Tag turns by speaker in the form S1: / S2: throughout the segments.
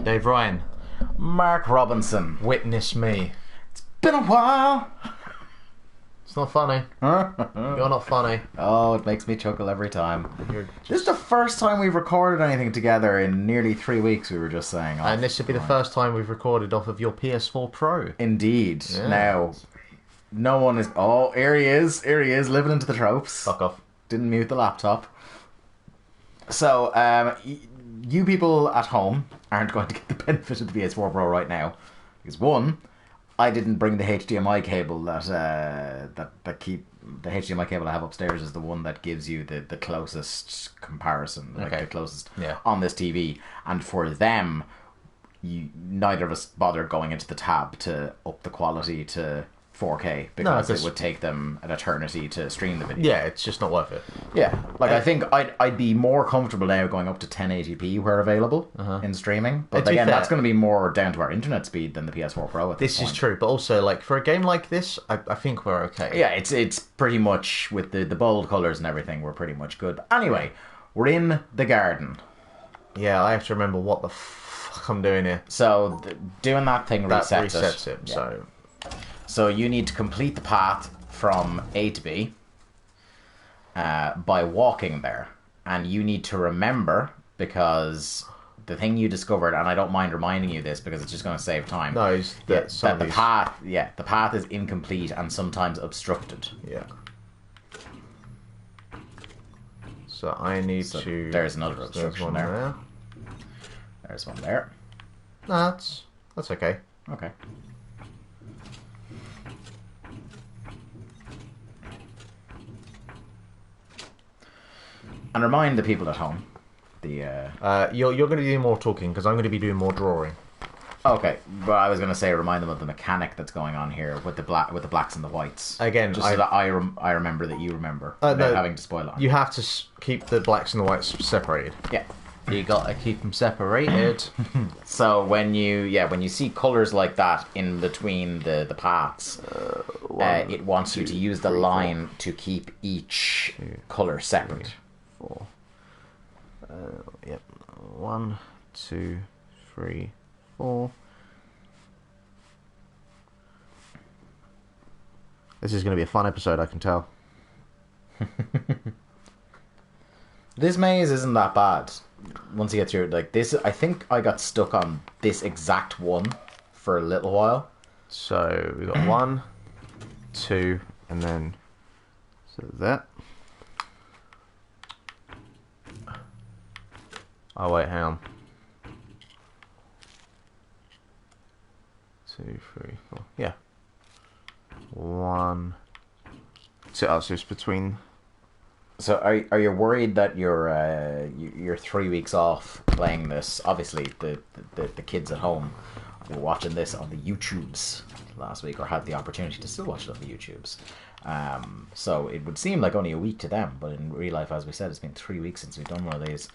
S1: Dave Ryan.
S2: Mark Robinson.
S1: Witness me.
S2: Been a while.
S1: It's not funny. You're not funny.
S2: Oh, it makes me chuckle every time. This is the first time we've recorded anything together in nearly 3 weeks, we were just saying.
S1: And this should be the first time we've recorded off of your PS4 Pro.
S2: Indeed.
S1: Yeah.
S2: Now, no one is... Oh, here he is. Here he is, living into the tropes.
S1: Fuck off.
S2: Didn't mute the laptop. So, you people at home aren't going to get the benefit of the PS4 Pro right now. Because one... I didn't bring the HDMI cable that the HDMI cable I have upstairs is the one that gives you the closest comparison, like the closest on this TV. And for them, neither of us bothered going into the tab to up the quality to 4K because it would take them an eternity to stream the video.
S1: Yeah, it's just not worth it.
S2: Yeah, like I think I'd be more comfortable now going up to 1080p where available in streaming. But again, that's going to be more down to our internet speed than the PS4 Pro at this point.
S1: This is true, but also like for a game like this, I think we're okay.
S2: Yeah, it's pretty much with the bold colours and everything, we're pretty much good. But anyway, we're in the garden.
S1: Yeah, I have to remember what the fuck I'm doing here.
S2: So doing that thing resets
S1: it.
S2: Yeah. So you need to complete the path from A to B by walking there. And you need to remember, because the thing you discovered, and I don't mind reminding you this because it's just going to save time.
S1: No,
S2: that the path is incomplete and sometimes obstructed.
S1: Yeah. So I need to...
S2: There's another obstruction there. There's one there.
S1: No, that's okay.
S2: Okay. And remind the people at home. You're
S1: going to be doing more talking because I'm going to be doing more drawing.
S2: Okay, but I was going to say remind them of the mechanic that's going on here with the blacks and the whites.
S1: Again,
S2: just so that I remember that you remember without having to spoil it.
S1: You have to keep the blacks and the whites separated.
S2: Yeah,
S1: you got to keep them separated.
S2: So when you see colours like that in between the paths, it wants you to use the line to keep each colour separate.
S1: 4. Yep. 1, 2, 3, 4. This is going to be a fun episode, I can tell.
S2: This maze isn't that bad. Once you get through it, like this, I think I got stuck on this exact one for a little while.
S1: So we got 1, 2, and then that. Oh wait, hang on. 2, 3, 4. Yeah. 1, 2. Oh, so it's between.
S2: So are you worried that you're 3 weeks off playing this? Obviously, the kids at home were watching this on the YouTubes last week, or had the opportunity to still watch it on the YouTubes. So it would seem like only a week to them, but in real life, as we said, it's been 3 weeks since we've done one of these.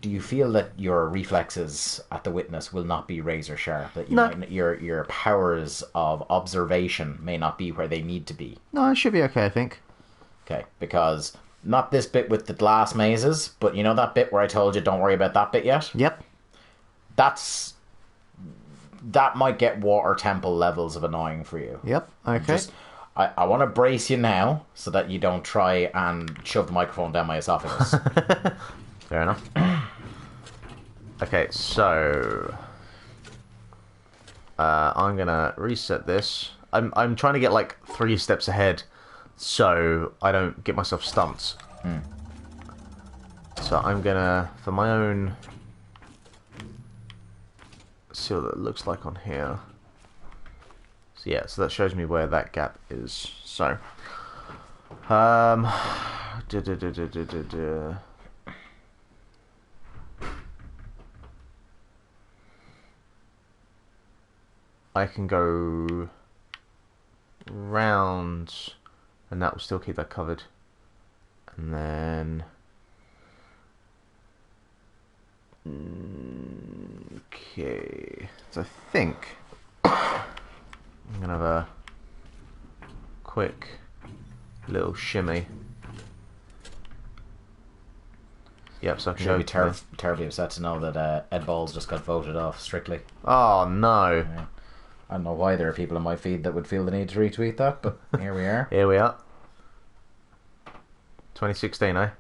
S2: Do you feel that your reflexes at the witness will not be razor sharp? That your powers of observation may not be where they need to be?
S1: No, it should be okay, I think.
S2: Okay, because not this bit with the glass mazes, but you know that bit where I told you don't worry about that bit yet?
S1: Yep.
S2: That might get water temple levels of annoying for you.
S1: Yep, okay.
S2: I want to brace you now so that you don't try and shove the microphone down my esophagus.
S1: Fair enough. Okay, so I'm gonna reset this. I'm trying to get like 3 steps ahead, so I don't get myself stumped. So I'm gonna, for my own, see what that looks like on here. So yeah, so that shows me where that gap is. So, I can go round, and that will still keep that covered. And then, okay, so I think I'm gonna have a quick little shimmy. Yep, so I can
S2: Should
S1: go
S2: be
S1: to...
S2: terribly upset to know that Ed Balls just got voted off Strictly.
S1: Oh, no.
S2: Yeah. I don't know why there are people in my feed that would feel the need to retweet that, but here we are.
S1: Here we are. 2016, eh?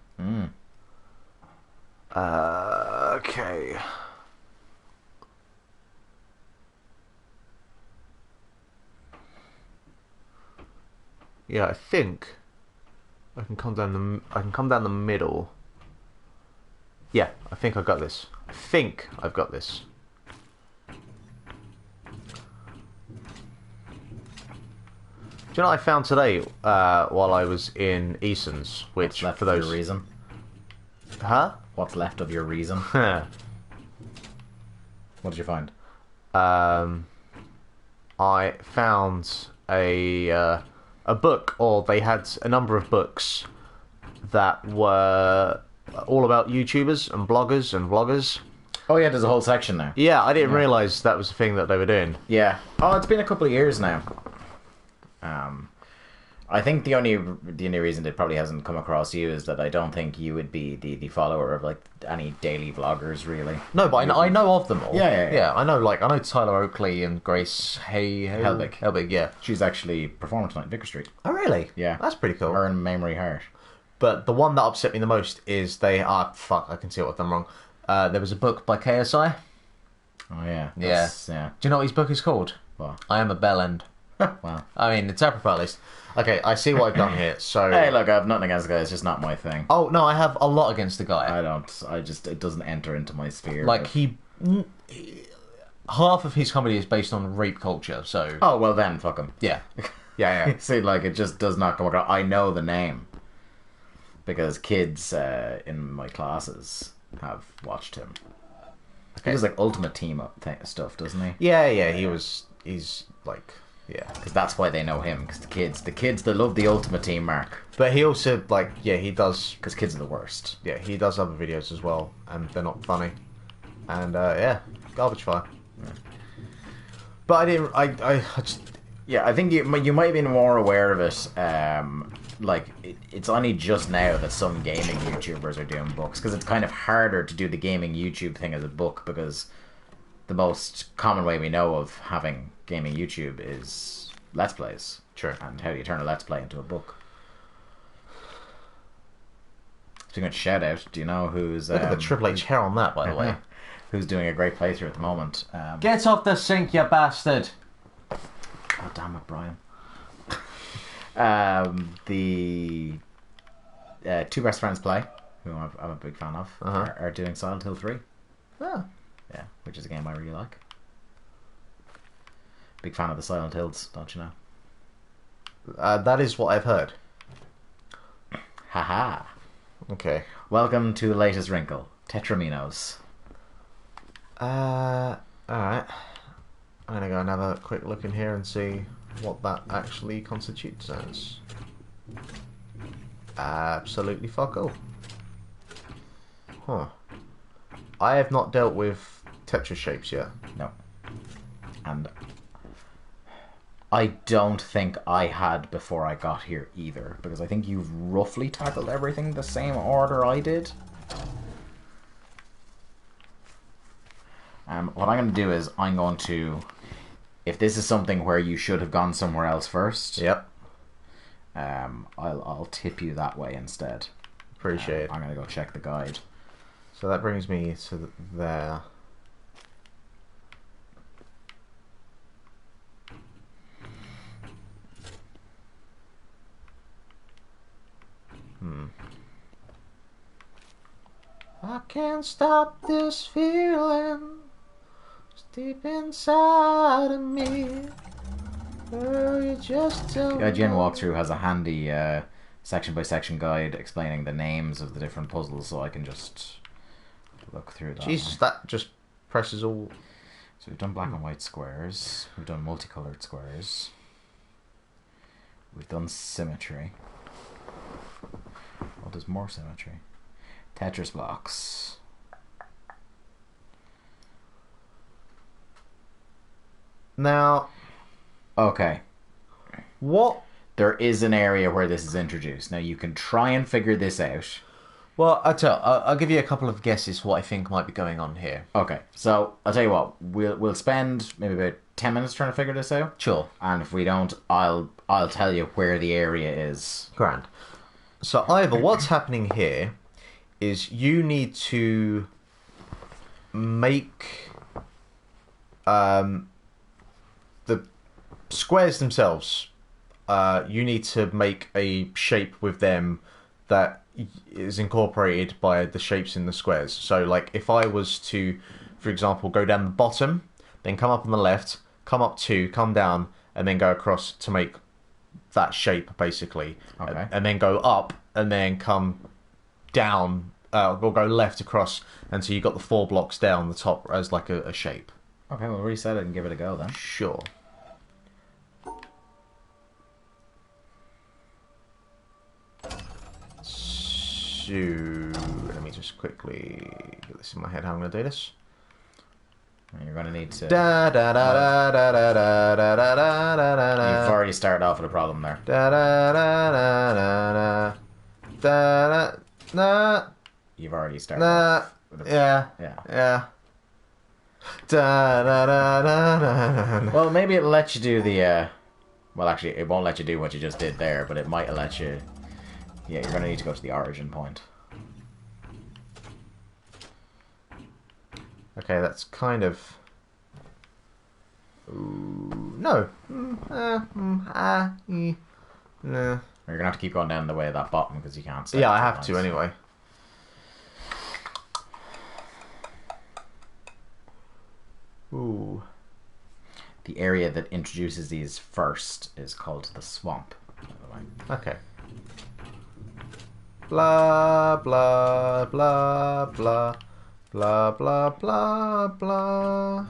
S1: Okay. Yeah, I think I can come down the middle. Yeah, I think I've got this. Do you know what I found today while I was in Eason's? Which,
S2: What's left
S1: for those...
S2: of your reason?
S1: Huh?
S2: What's left of your reason?
S1: Yeah.
S2: What did you find?
S1: I found a book, or they had a number of books that were all about YouTubers and bloggers and vloggers.
S2: Oh yeah, there's a whole section now.
S1: Yeah, I didn't realise that was a thing that they were doing.
S2: Yeah. Oh, it's been a couple of years now. I think the only reason it probably hasn't come across you is that I don't think you would be the follower of like any daily vloggers, really.
S1: No, but I know of them all.
S2: Yeah.
S1: I know Tyler Oakley and Grace Helbig, yeah.
S2: She's actually performing tonight in Vicar Street.
S1: Oh, really?
S2: Yeah.
S1: That's pretty cool.
S2: Her and Memory Heart.
S1: But the one that upset me the most is fuck, I can see what I've done wrong. There was a book by KSI.
S2: Oh, yeah.
S1: Yeah.
S2: Yeah.
S1: Do you know what his book is called?
S2: What?
S1: I Am a Bellend.
S2: Wow.
S1: I mean, it's apropos at least. Okay, I see what I've done here, so...
S2: Hey, look, I have nothing against the guy, it's just not my thing.
S1: Oh, no, I have a lot against the guy.
S2: It doesn't enter into my sphere.
S1: Like, half of his comedy is based on rape culture, so...
S2: Oh, well then, fuck him.
S1: Yeah. Yeah.
S2: See, like, it just does not come across. I know the name. Because kids in my classes have watched him. Okay. He does, like, Ultimate Team stuff, doesn't he?
S1: Yeah, he's, like... Yeah,
S2: because that's why they know him. Because the kids, they love the Ultimate Team mark.
S1: But he also, like, he does...
S2: Because kids are the worst.
S1: Yeah, he does other videos as well, and they're not funny. And, garbage fire. Yeah. But I just...
S2: Yeah, I think you might have been more aware of it. It's only just now that some gaming YouTubers are doing books. Because it's kind of harder to do the gaming YouTube thing as a book, because the most common way we know of having gaming YouTube is Let's Plays.
S1: Sure.
S2: And how do you turn a Let's Play into a book? Speaking of shout out, do you know who's...
S1: Look at the Triple H hair on that, by the way.
S2: Who's doing a great playthrough at the moment?
S1: Get off the sink, you bastard!
S2: Oh, damn it, Brian. The Two Best Friends Play, who I'm a big fan of, are doing Silent Hill 3.
S1: Oh.
S2: Yeah, which is a game I really like. Big fan of the Silent Hills, don't you know?
S1: That is what I've heard.
S2: Haha.
S1: Okay.
S2: Welcome to the latest wrinkle, Tetraminos.
S1: Alright. I'm gonna go and have a quick look in here and see what that actually constitutes as. Absolutely fuck all. Huh. I have not dealt with Tetris shapes yet.
S2: No. And I don't think I had before I got here either, because I think you've roughly tackled everything the same order I did. What I'm going to do is I'm going to, if this is something where you should have gone somewhere else first,
S1: yep,
S2: I'll tip you that way instead.
S1: Appreciate it.
S2: I'm going to go check the guide.
S1: So that brings me to there. I can't stop this feeling. It's deep inside of me. Girl, you just don't
S2: The IGN walkthrough has a handy section by section guide explaining the names of the different puzzles, so I can just look through that.
S1: Jesus, that just presses all.
S2: So we've done black and white squares. We've done multicolored squares. We've done symmetry. Oh, there's more symmetry. Tetris blocks.
S1: Now,
S2: okay.
S1: what?
S2: There is an area where this is introduced. Now you can try and figure this out.
S1: Well, I'll give you a couple of guesses what I think might be going on here.
S2: Okay, so I'll tell you what. We'll spend maybe about 10 minutes trying to figure this out.
S1: Sure.
S2: And if we don't, I'll tell you where the area is.
S1: Grand. So either what's happening here is you need to make the squares themselves. You need to make a shape with them that is incorporated by the shapes in the squares. So, like, if I was to, for example, go down the bottom, then come up on the left, come up 2, come down, and then go across to make that shape, basically.
S2: Okay.
S1: And then go up, and then come down, or go left across, and so you got the 4 blocks down the top as like a shape.
S2: Okay, we'll reset it and give it a go then.
S1: Sure. So, let me just quickly get this in my head how I'm going to do this.
S2: You're going to need to...
S1: Da da da da da da da da da da da da.
S2: You've already started off with a problem there.
S1: Da da da da da da da da.
S2: You've already started off with a...
S1: Yeah.
S2: Yeah.
S1: Da da da da da da.
S2: Well, maybe it'll let you do the... Well, actually, it won't let you do what you just did there, but it might let you... Yeah, you're going to need to go to the origin point.
S1: Okay, that's kind of... Ooh, no. No.
S2: You're going to have to keep going down the way of that bottom because you can't see.
S1: Yeah, I have to anyway. Ooh.
S2: The area that introduces these first is called the swamp, by the way.
S1: Okay. Blah, blah, blah, blah. Blah, blah, blah, blah.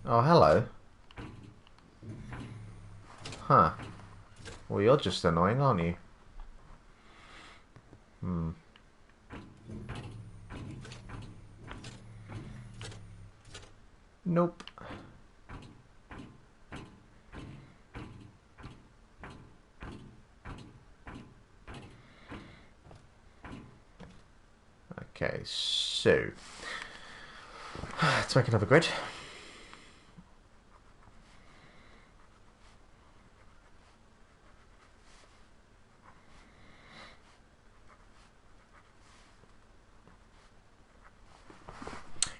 S1: Oh, hello. Huh. Well, you're just annoying, aren't you? Nope. Okay, so let's make another grid.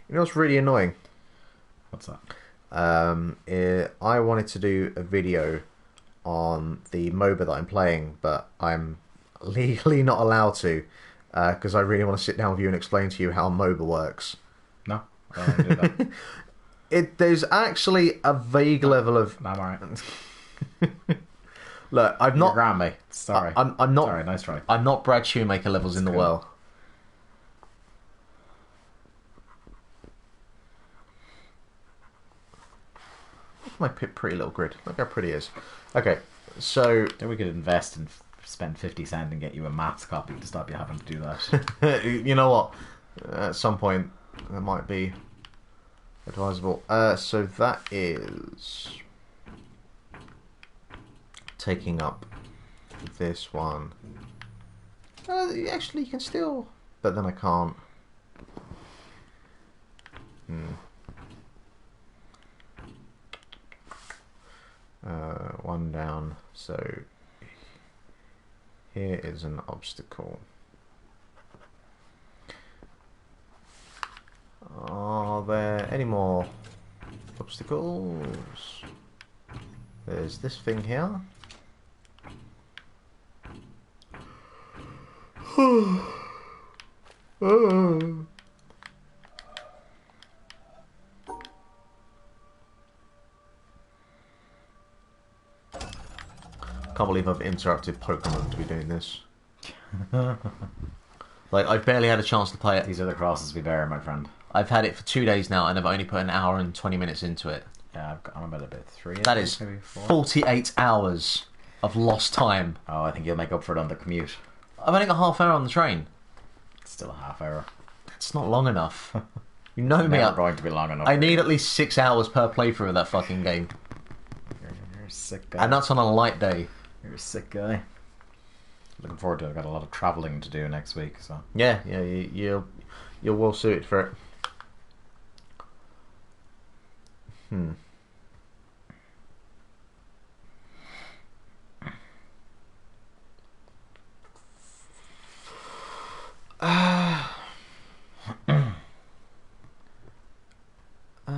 S1: You know what's really annoying?
S2: What's that?
S1: I wanted to do a video on the MOBA that I'm playing, but I'm legally not allowed to. Because I really want to sit down with you and explain to you how MOBA works.
S2: No, I don't want to do that.
S1: There's actually a vague level of...
S2: No, I'm alright.
S1: Look, I'm not...
S2: You're grand, mate. Sorry.
S1: I'm not...
S2: Sorry, nice try.
S1: I'm not Brad Shoemaker levels in the
S2: cool.
S1: well. Look at my pretty little grid. Look how pretty it is. Okay, so...
S2: Then we could invest and spend 50 cents and get you a maths copy to stop you having to do that.
S1: You know what? At some point, that might be advisable. So that is taking up this one. Actually, you can still, but then I can't. One down. So here is an obstacle. Are there any more obstacles? There's this thing here. Can't believe I've interrupted Pokemon to be doing this. Like, I've barely had a chance to play it.
S2: These are the crosses we bear, my friend.
S1: I've had it for 2 days now, and I've only put an hour and 20 minutes into it.
S2: Yeah, I'm about a bit 3.
S1: That is
S2: maybe 4.
S1: 48 hours of lost time.
S2: Oh, I think you'll make up for it on the commute.
S1: I've only got half hour on the train.
S2: It's still a half hour.
S1: It's not long enough. You know me.
S2: Never going to be long enough.
S1: I need at least 6 hours per playthrough of that fucking game.
S2: You're a sick guy.
S1: And that's on a light day.
S2: You're a sick guy. Looking forward to it. I've got a lot of travelling to do next week, so...
S1: Yeah, you're well suited for it.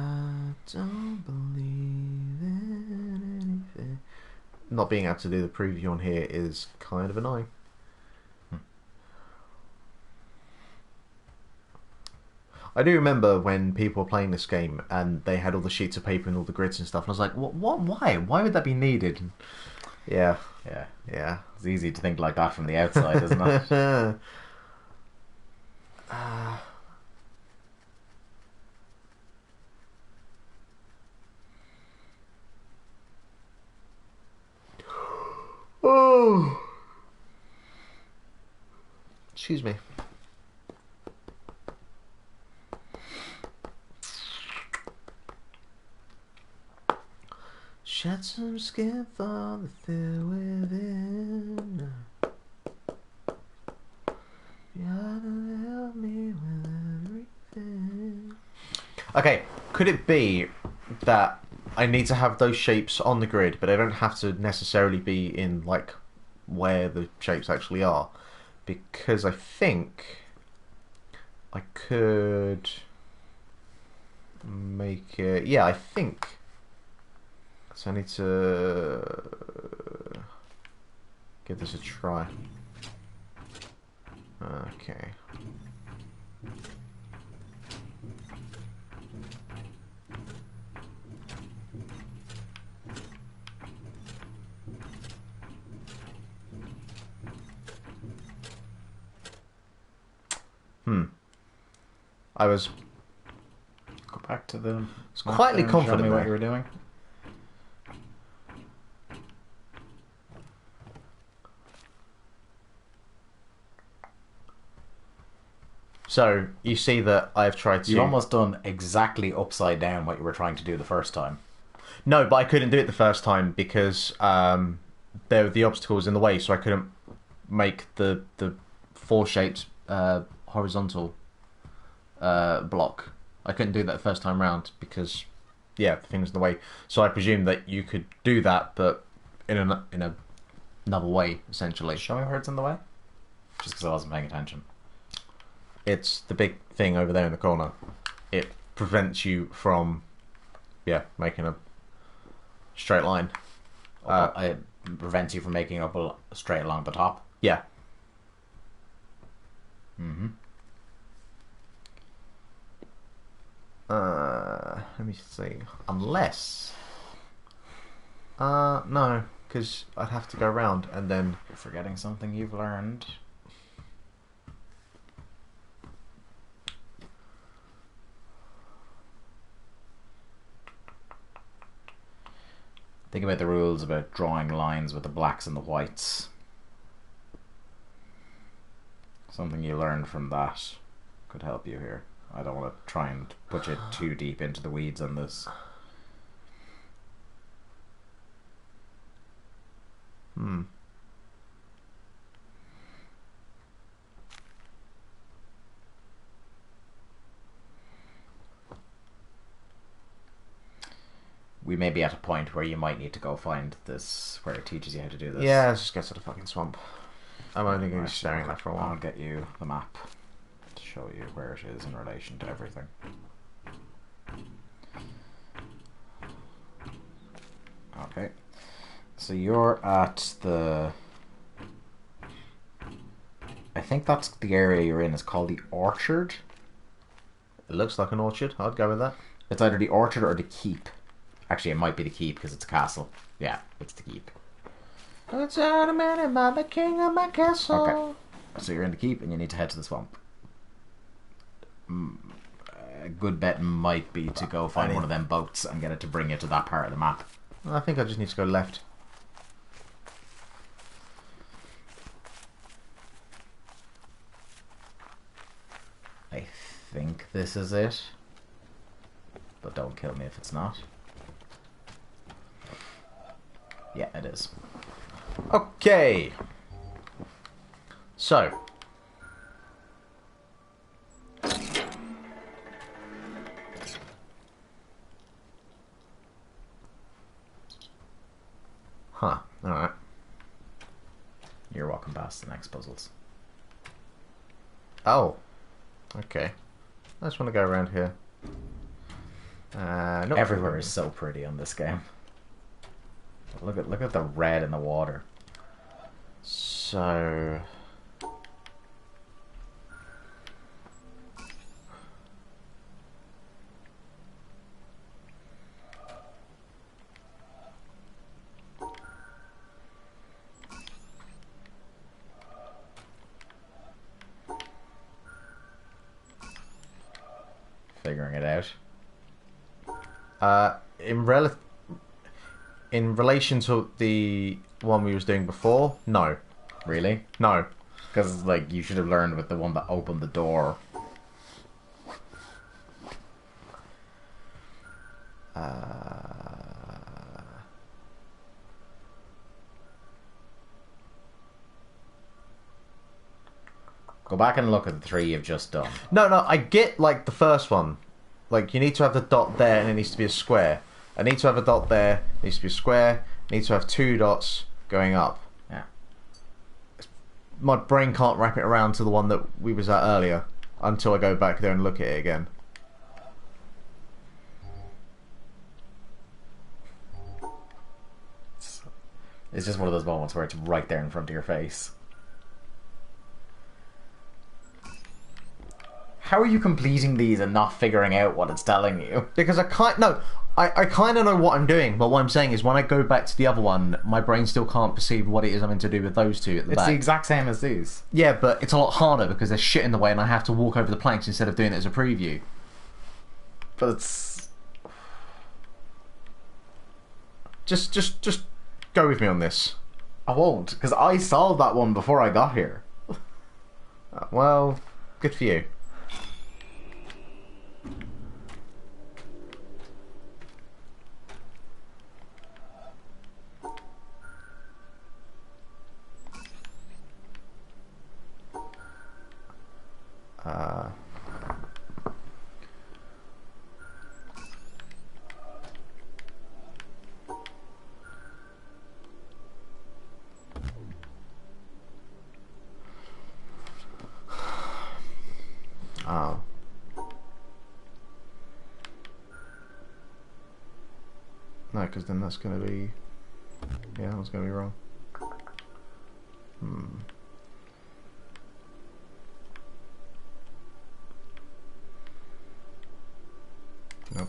S1: I don't believe in anything. Not being able to do the preview on here is kind of annoying. I do remember when people were playing this game and they had all the sheets of paper and all the grids and stuff, and I was like, "What? Why? Why would that be needed?" Yeah.
S2: It's easy to think like that from the outside, isn't it?
S1: Oh. Excuse me. Shed some skin for the fear within. You ought to help me with everything. Okay, could it be that I need to have those shapes on the grid, but they don't have to necessarily be in like where the shapes actually are? Because I think I could make it. Yeah, I think. So I need to give this a try. Okay. I was
S2: Go back to the...
S1: quietly confident
S2: show me what
S1: there.
S2: you were doing.
S1: So you see that I've tried to.
S2: You've almost done exactly upside down what you were trying to do the first time.
S1: No, but I couldn't do it the first time because there were the obstacles in the way, so I couldn't make the four shaped horizontal block. I couldn't do that the first time round because the thing's in the way. So I presume that you could do that, but in another way, essentially.
S2: Show me where it's in the way. Just because I wasn't paying attention.
S1: It's the big thing over there in the corner. It prevents you from, making a straight line.
S2: It prevents you from making up a straight along the top.
S1: Yeah.
S2: Mm-hmm.
S1: Let me see. Unless... no, because I'd have to go around and then...
S2: You're forgetting something you've learned. Think about the rules about drawing lines with the blacks and the whites. Something you learned from that could help you here. I don't want to try and put you too deep into the weeds on this. We may be at a point where you might need to go find this, where it teaches you how to do this.
S1: Yeah, let's just get to the fucking swamp. I'm only going to be staring at that for a
S2: I'll
S1: while.
S2: get you the map to show you where it is in relation to everything. Okay. So you're at the... I think that's the area you're in. It's called the Orchard.
S1: It looks like an orchard. I'd go with that.
S2: It's either the Orchard or the Keep. Actually, it might be the Keep because it's a castle. Yeah, it's the Keep.
S1: It's out a minute by the king of my castle.
S2: Okay. So you're in the Keep and you need to head to the swamp. A good bet might be to go find one of them boats and get it to bring you to that part of the map.
S1: I think I just need to go left.
S2: I think this is it. But don't kill me if it's not. Yeah, it is.
S1: Okay. So. Huh. Alright.
S2: You're walking past the next puzzles.
S1: Oh. Okay. I just want to go around here. No.
S2: Everywhere is so pretty on this game. Look at the red in the water.
S1: So.
S2: Figuring it out.
S1: In relation to the one we was doing before, no.
S2: Really?
S1: No.
S2: Because, like, you should have learned with the one that opened the door. Go back and look at the 3 you've just done.
S1: No, I get, like, the first one. Like, you need to have the dot there and it needs to be a square. I need to have a dot there, it needs to be a square. I need to have 2 dots going up.
S2: Yeah.
S1: My brain can't wrap it around to the one that we was at earlier until I go back there and look at it again.
S2: It's just one of those moments where it's right there in front of your face. How are you completing these and not figuring out what it's telling you?
S1: Because I kind of know what I'm doing, but what I'm saying is when I go back to the other one, my brain still can't perceive what it is I'm meant to do with those two at the back.
S2: It's the exact same as these.
S1: Yeah, but it's a lot harder because there's shit in the way and I have to walk over the planks instead of doing it as a preview.
S2: But it's...
S1: Just go with me on this.
S2: I won't, because I solved that one before I got here.
S1: Well, good for you. Oh. No, because then that's going to be... Yeah, that's going to be wrong. Nope.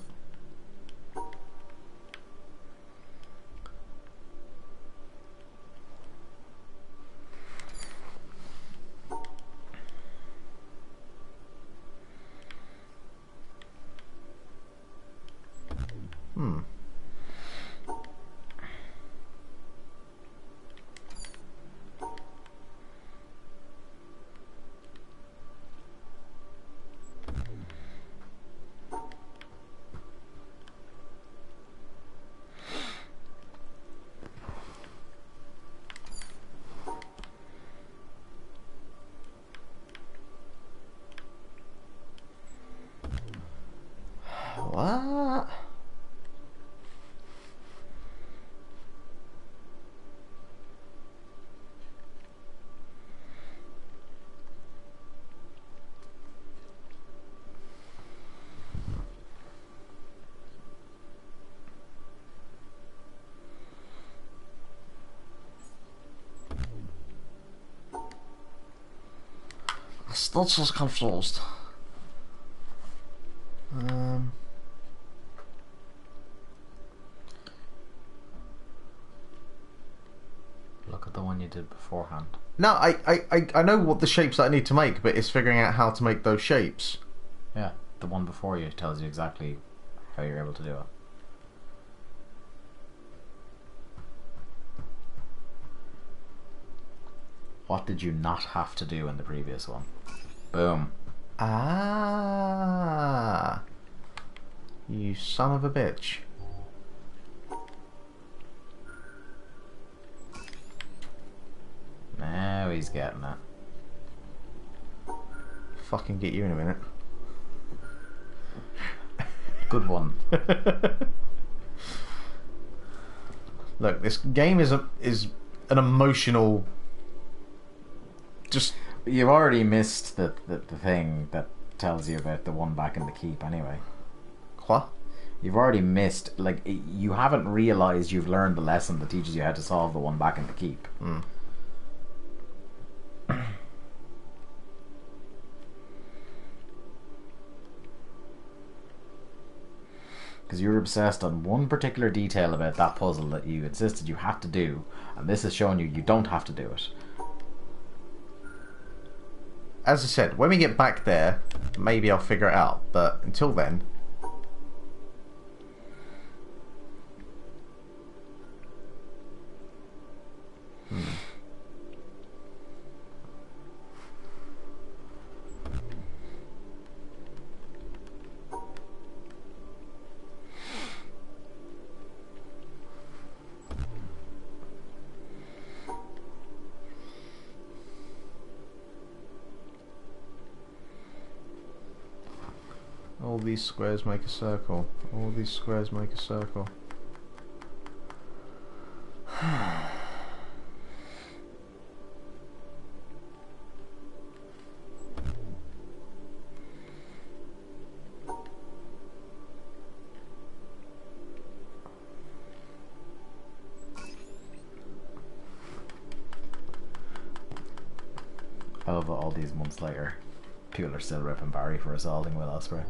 S1: What? Still just confused.
S2: Look at the one you did beforehand.
S1: No, I know what the shapes that I need to make, but it's figuring out how to make those shapes.
S2: Yeah, the one before you tells you exactly how you're able to do it. What did you not have to do in the previous one? Boom.
S1: Ah. You son of a bitch.
S2: Now he's getting it.
S1: Fucking get you in a minute.
S2: Good one.
S1: Look, this game is an emotional. Just
S2: You've already missed the thing that tells you about the one back in the keep anyway.
S1: what?
S2: You've already missed, like, you haven't realised you've learned the lesson that teaches you how to solve the one back in the keep. Because you were obsessed on one particular detail about that puzzle that you insisted you had to do, and this is showing you don't have to do it.
S1: As I said, when we get back there, maybe I'll figure it out. But until then. All these squares make a circle. All these squares make a circle.
S2: I love that all these months later, people are still ripping Barry for assaulting Will Ospreay.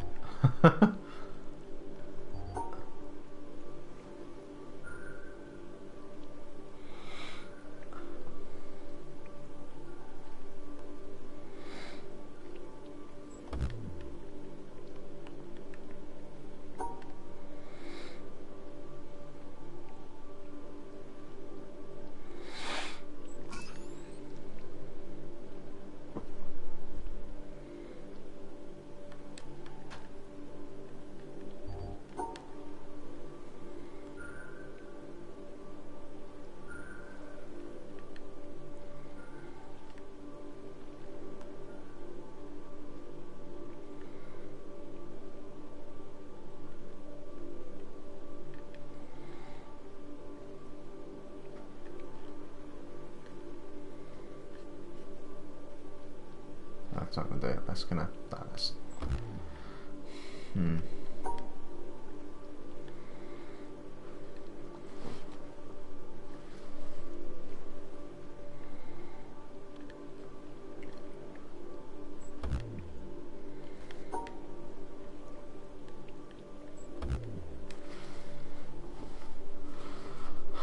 S2: That's not gonna do it. That's gonna. That's.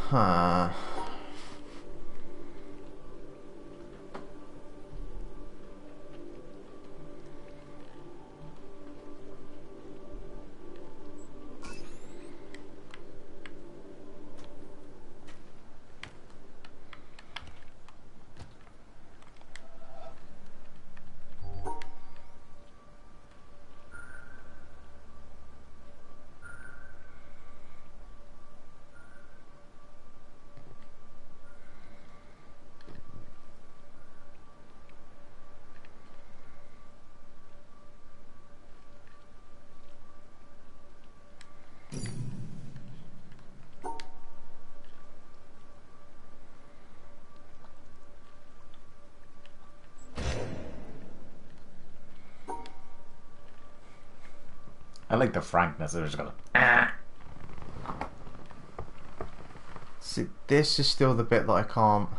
S2: Huh. I like the frankness. They're just going.
S1: See, this is still the bit that I can't.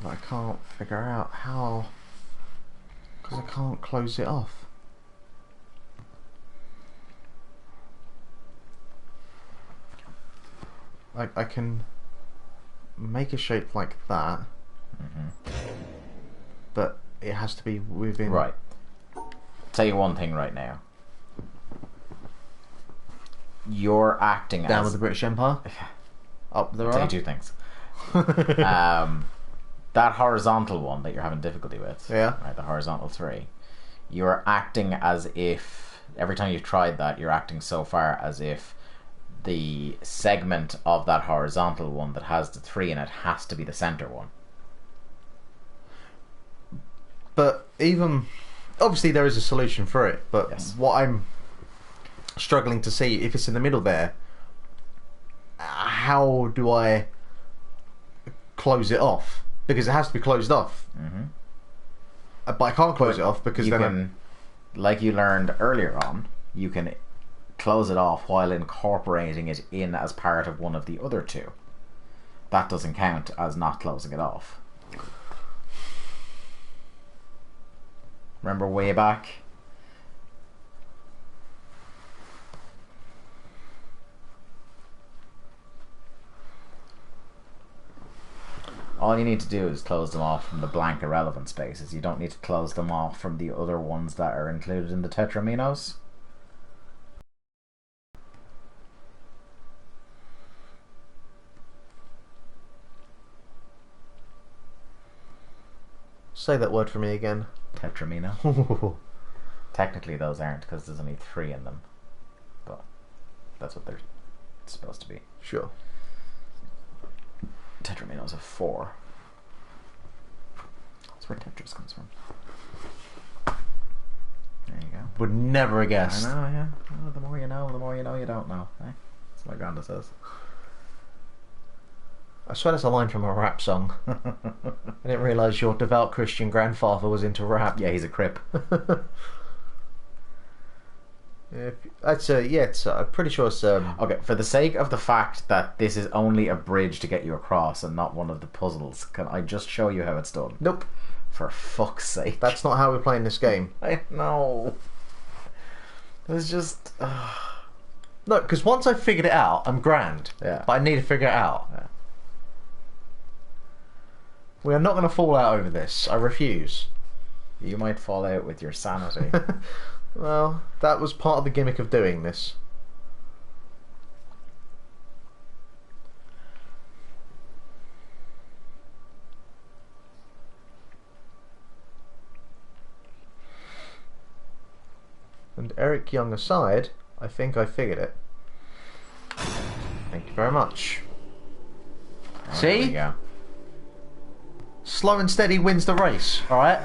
S1: That I can't figure out how. Because I can't close it off. Like I can make a shape like that, but it has to be within.
S2: Right. Tell you one thing right now. You're acting
S1: Down
S2: as
S1: with the British Empire. Up there.
S2: I'll tell you two things. That horizontal one that you're having difficulty with,
S1: Yeah.
S2: right, the horizontal 3, you're acting as if every time you've tried that, you're acting so far as if the segment of that horizontal one that has the 3 in it has to be the center one.
S1: But even obviously there is a solution for it. But
S2: Yes.
S1: what I'm struggling to see, if it's in the middle there, how do I close it off? Because it has to be closed off.
S2: Mm-hmm.
S1: But I can't close it off because
S2: you
S1: then
S2: can, like you learned earlier on, you can close it off while incorporating it in as part of one of the other two. That doesn't count as not closing it off. Remember way back? All you need to do is close them off from the blank irrelevant spaces. You don't need to close them off from the other ones that are included in the tetraminos.
S1: say that word for me again.
S2: Tetramino. Technically those aren't, because there's only 3 in them. But that's what they're supposed to be.
S1: Sure.
S2: Tetraminos have 4. That's where Tetris comes from. There you go.
S1: Would never have guessed.
S2: I know, yeah. Oh, the more you know you don't know. Eh? That's what my granda says.
S1: I swear that's a line from a rap song. I didn't realise your devout Christian grandfather was into rap.
S2: Yeah, he's a crip.
S1: I'm pretty sure it's...
S2: Okay, for the sake of the fact that this is only a bridge to get you across and not one of the puzzles, can I just show you how it's done?
S1: Nope.
S2: For fuck's sake.
S1: That's not how we're playing this game.
S2: I know. It was just...
S1: Look, because once I've figured it out, I'm grand.
S2: Yeah.
S1: But I need to figure it out.
S2: Yeah.
S1: We are not going to fall out over this. I refuse.
S2: You might fall out with your sanity.
S1: Well, that was part of the gimmick of doing this. And Eric Young aside, I think I figured it. Thank you very much.
S2: There we
S1: See?
S2: go.
S1: Slow and steady wins the race, alright?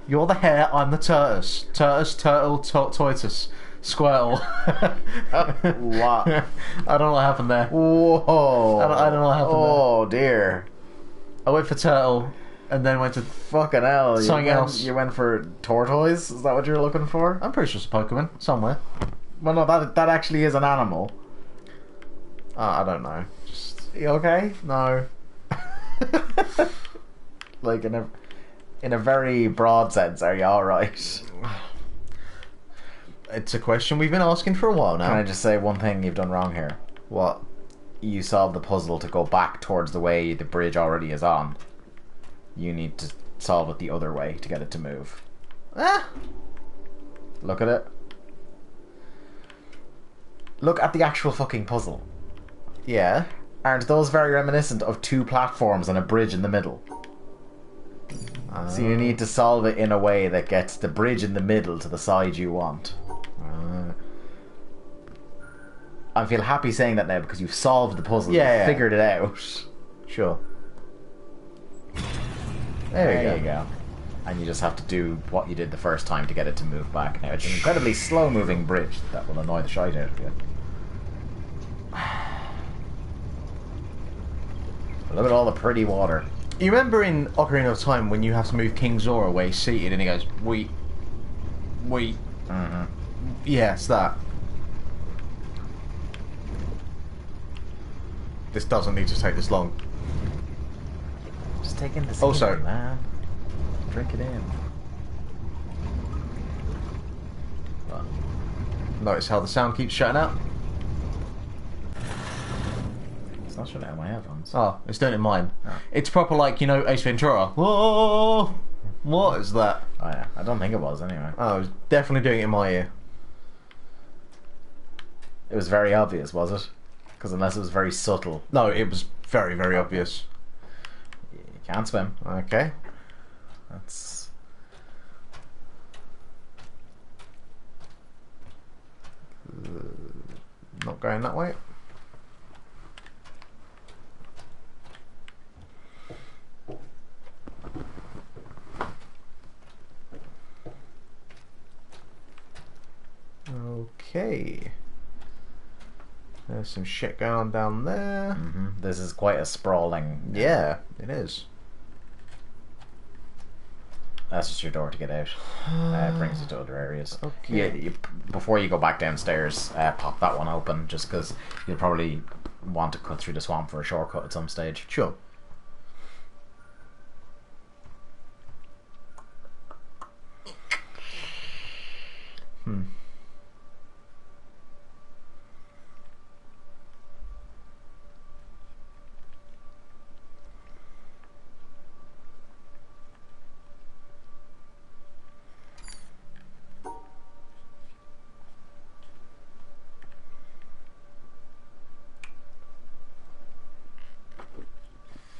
S1: You're the hare, I'm the tortoise. Tortoise, turtle, tortoise. Squirtle.
S2: What?
S1: I don't know what happened there.
S2: Whoa.
S1: I don't know what happened
S2: Oh, dear.
S1: I went for turtle, and then went to...
S2: Fucking hell.
S1: Something else.
S2: You went for tortoise? Is that what you're looking for?
S1: I'm pretty sure it's a Pokemon, somewhere.
S2: Well, no, that actually is an animal.
S1: I don't know. Just...
S2: You okay?
S1: No.
S2: Like, in a very broad sense, are you alright?
S1: It's a question we've been asking for a while now.
S2: Can I just say one thing you've done wrong here?
S1: What?
S2: You solved the puzzle to go back towards the way the bridge already is on. You need to solve it the other way to get it to move.
S1: Ah!
S2: Look at it. Look at the actual fucking puzzle.
S1: Yeah.
S2: Aren't those very reminiscent of 2 platforms and a bridge in the middle? So you need to solve it in a way that gets the bridge in the middle to the side you want. I feel happy saying that now because you've solved the puzzle.
S1: Yeah,
S2: You've figured it out.
S1: Sure.
S2: There you go. And you just have to do what you did the first time to get it to move back. Now, it's an incredibly slow-moving bridge that will annoy the shite out of you. Look at all the pretty water.
S1: You remember in Ocarina of Time when you have to move King Zora where he's seated and he goes, wait.
S2: Mm-hmm.
S1: Yeah, it's that. This doesn't need to take this long.
S2: Just take in the
S1: Also-
S2: scenery, man. Drink it in.
S1: Notice how the sound keeps shutting out?
S2: It's not shutting out my headphones.
S1: Oh, it's doing it in mine.
S2: Oh.
S1: It's proper like, you know, Ace Ventura. Whoa! What is that?
S2: Oh yeah, I don't think it was anyway.
S1: Oh, it was definitely doing it in my ear.
S2: It was very obvious, was it? Because unless it was very subtle,
S1: No, it was very, very obvious.
S2: you can't swim.
S1: Okay.
S2: That's...
S1: Not going that way. Okay. There's some shit going on down there.
S2: This is quite a sprawling...
S1: Yeah, it is.
S2: That's just your door to get out. It brings you to other areas.
S1: Okay.
S2: Before you go back downstairs, pop that one open, just because you'll probably want to cut through the swamp for a shortcut at some stage.
S1: Sure.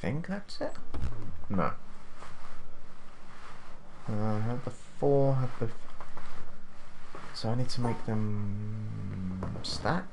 S1: I think that's it. No. I have the 4, so I need to make them stack.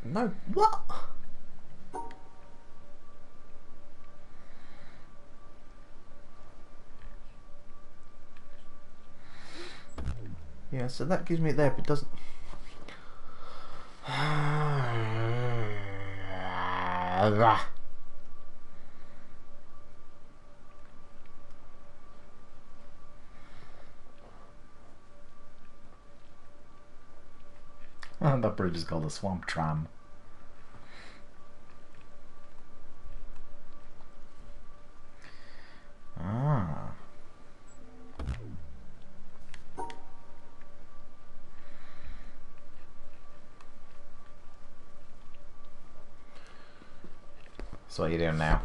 S1: No, what? Yeah, so that gives me it there, but it doesn't.
S2: That bridge is called a swamp tram. So what are you doing now?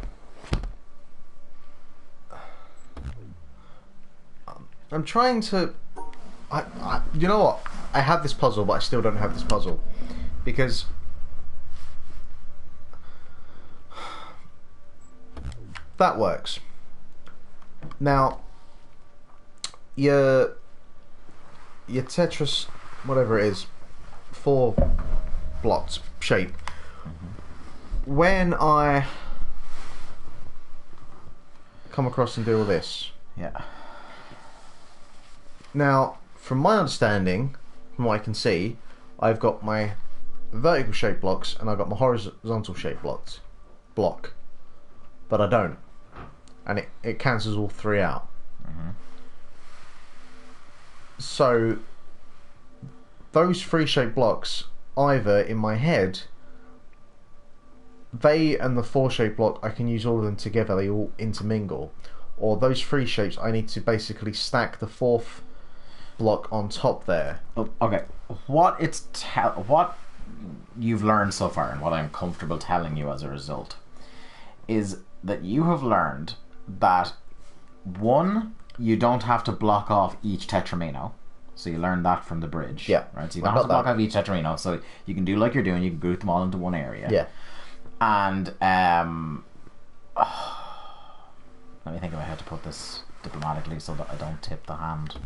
S1: I'm trying to... you know what? I have this puzzle, but I still don't have this puzzle. Because... that works. Now... Your Tetris... whatever it is... 4 blocks shape... When I... come across and do all this...
S2: Yeah.
S1: Now, from my understanding, from what I can see, I've got my vertical shape blocks and I've got my horizontal shape block. But I don't. And it cancels all 3 out. So, those 3 shape blocks, either in my head, they and the 4 shape block, I can use all of them together, they all intermingle. Or those 3 shapes, I need to basically stack the 4th block on top there.
S2: Okay, what you've learned so far, and what I'm comfortable telling you as a result, is that you have learned that 1, you don't have to block off each tetramino. So you learned that from the bridge.
S1: Yeah.
S2: Right. So you don't have to block off each tetramino. So you can do like you're doing. You can group them all into one area.
S1: Yeah.
S2: And let me think about how to put this diplomatically so that I don't tip the hand.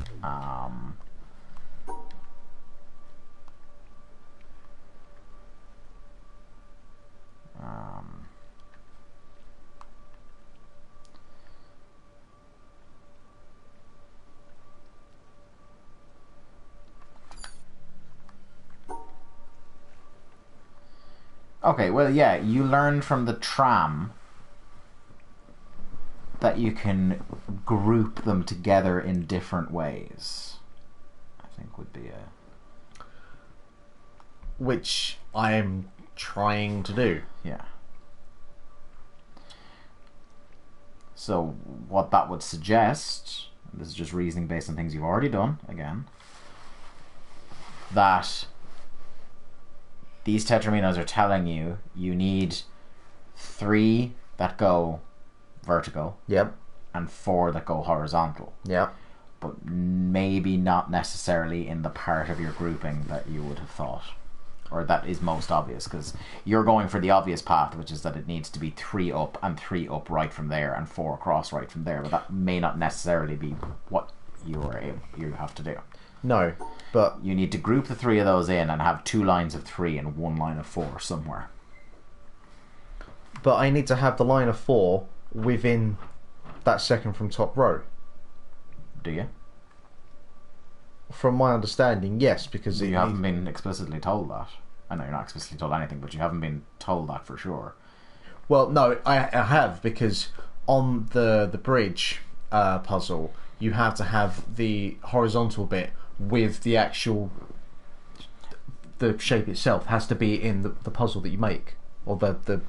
S2: Okay, well, yeah, you learned from the tram that you can group them together in different ways. I think would be a...
S1: Which I'm trying to do.
S2: Yeah. So what that would suggest, this is just reasoning based on things you've already done, again, that these tetraminos are telling you need 3 that go vertical
S1: Yep.
S2: and 4 that go horizontal.
S1: Yep.
S2: But maybe not necessarily in the part of your grouping that you would have thought, or that is most obvious, because you're going for the obvious path, which is that it needs to be 3 up and 3 up right from there and 4 across right from there, but that may not necessarily be what you have to do.
S1: No, but
S2: you need to group the 3 of those in and have 2 lines of 3 and 1 line of 4 somewhere.
S1: But I need to have the line of 4 within that second from top row.
S2: Do you?
S1: From my understanding, yes, because
S2: you haven't been explicitly told that. I know you're not explicitly told anything, but you haven't been told that for sure.
S1: Well, no, I have, because on the bridge puzzle, you have to have the horizontal bit with the actual... The shape itself has to be in the puzzle that you make, or the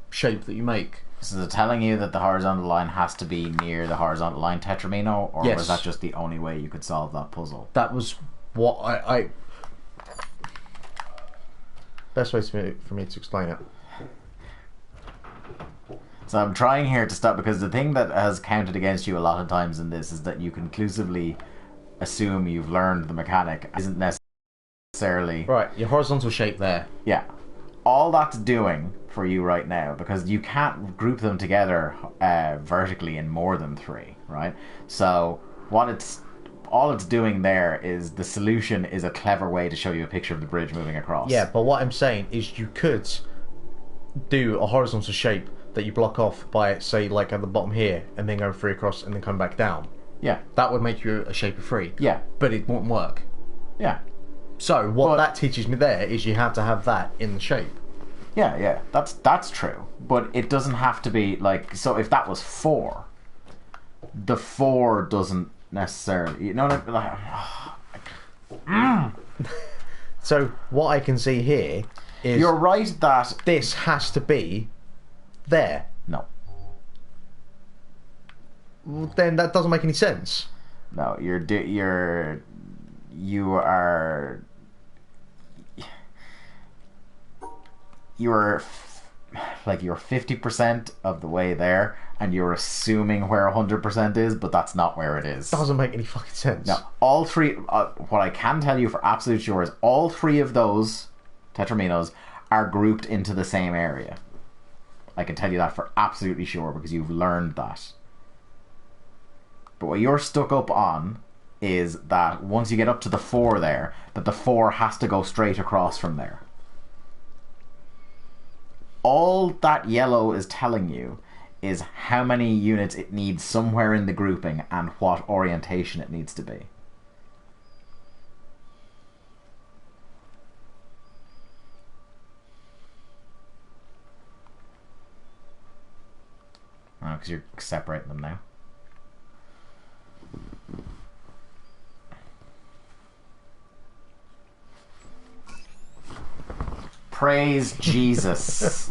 S1: shape that you make.
S2: So they're telling you that the horizontal line has to be near the horizontal line tetramino, or
S1: yes.
S2: Was that just the only way you could solve that puzzle?
S1: That was what I best way for me to explain it.
S2: So I'm trying here to stop, because the thing that has counted against you a lot of times in this is that you conclusively assume you've learned the mechanic isn't necessarily...
S1: Right, your horizontal shape there.
S2: Yeah. All that's doing for you right now, because you can't group them together vertically in more than 3, right? So all it's doing there is the solution is a clever way to show you a picture of the bridge moving across.
S1: Yeah, but what I'm saying is you could do a horizontal shape that you block off by, say, like at the bottom here, and then go 3 across and then come back down.
S2: Yeah.
S1: That would make you a shape of 3.
S2: Yeah.
S1: But it won't work.
S2: Yeah.
S1: So what that teaches me there is you have to have that in the shape.
S2: Yeah, that's true. But it doesn't have to be like... So if that was 4, the 4 doesn't necessarily... You know what I mean?
S1: So what I can see here is...
S2: You're right that...
S1: This has to be there.
S2: No.
S1: Well, then that doesn't make any sense.
S2: No, you are... You're 50% of the way there, and you're assuming where 100% is, but that's not where it is.
S1: Doesn't make any fucking sense.
S2: No, all 3... what I can tell you for absolute sure is all 3 of those tetraminos are grouped into the same area. I can tell you that for absolutely sure, because you've learned that. But what you're stuck up on is that once you get up to the 4 there, that the 4 has to go straight across from there. All that yellow is telling you is how many units it needs somewhere in the grouping and what orientation it needs to be. Oh, because you're separating them now. Praise Jesus.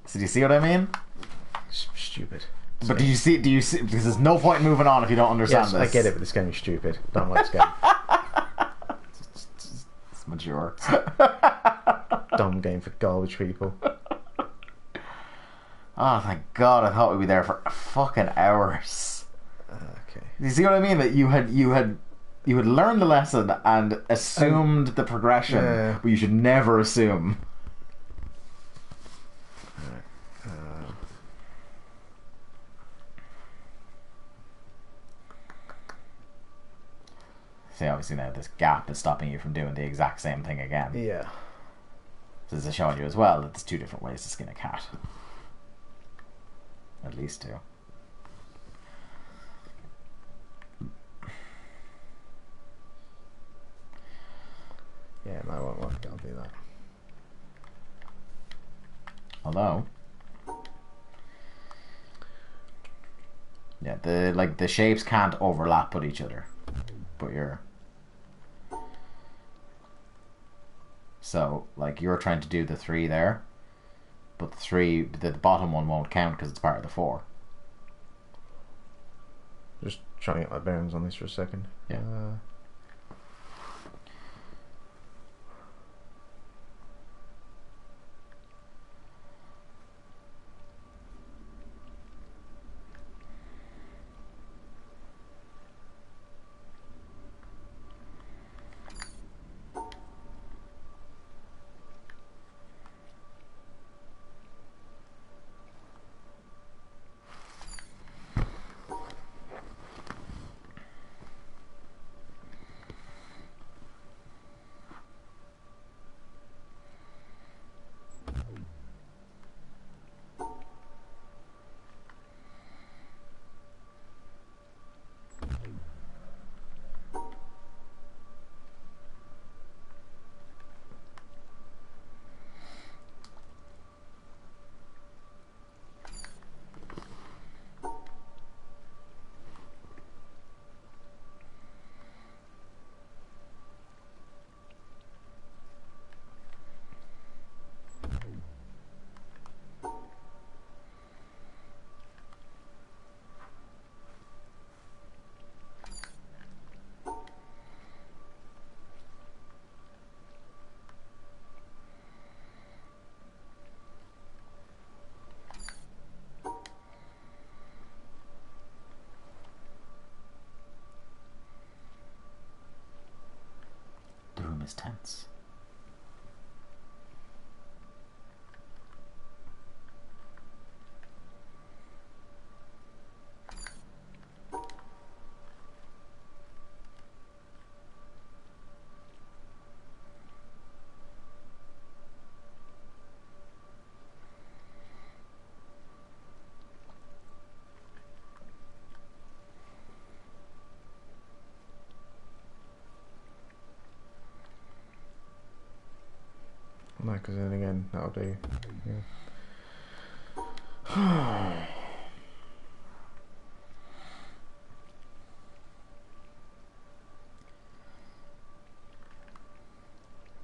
S2: So do you see what I mean?
S1: Stupid.
S2: But do you see? Because there's no point in moving on if you don't understand
S1: yes,
S2: this.
S1: I get it, but this game is stupid. Don't like this game.
S2: It's mature.
S1: Dumb game for garbage people.
S2: Oh, thank God! I thought we'd be there for fucking hours.
S1: Okay.
S2: You see what I mean? That you had learned the lesson and assumed the progression, but you should never assume. See, obviously now this gap is stopping you from doing the exact same thing again.
S1: Yeah.
S2: This is showing you as well that there's 2 different ways to skin a cat. At least 2.
S1: Yeah, no, I won't work. I'll do that.
S2: Although, yeah, the shapes can't overlap with each other, but you're trying to do the 3 there, but the bottom one won't count because it's part of the 4.
S1: Just trying to get my bearings on this for a second.
S2: Yeah. is tense.
S1: No, because then again, that'll do. Yeah.